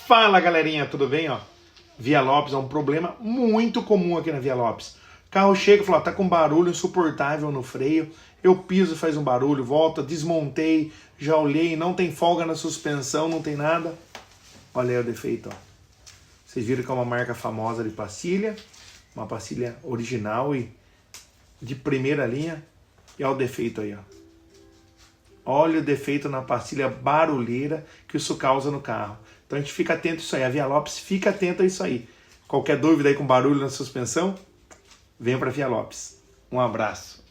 Fala galerinha, tudo bem? Via Lopes é um problema muito comum aqui na Via Lopes. O carro chega e fala, tá com barulho insuportável no freio, eu piso, faz um barulho, volta, desmontei, já olhei, não tem folga na suspensão, não tem nada. Olha aí o defeito, Vocês viram que é uma marca famosa de pastilha, uma pastilha original e de primeira linha. E olha o defeito aí, Olha o defeito na pastilha barulheira que isso causa no carro. Então a gente fica atento a isso aí. A Via Lopes fica atento a isso aí. Qualquer dúvida aí com barulho na suspensão, venha para a Via Lopes. Um abraço.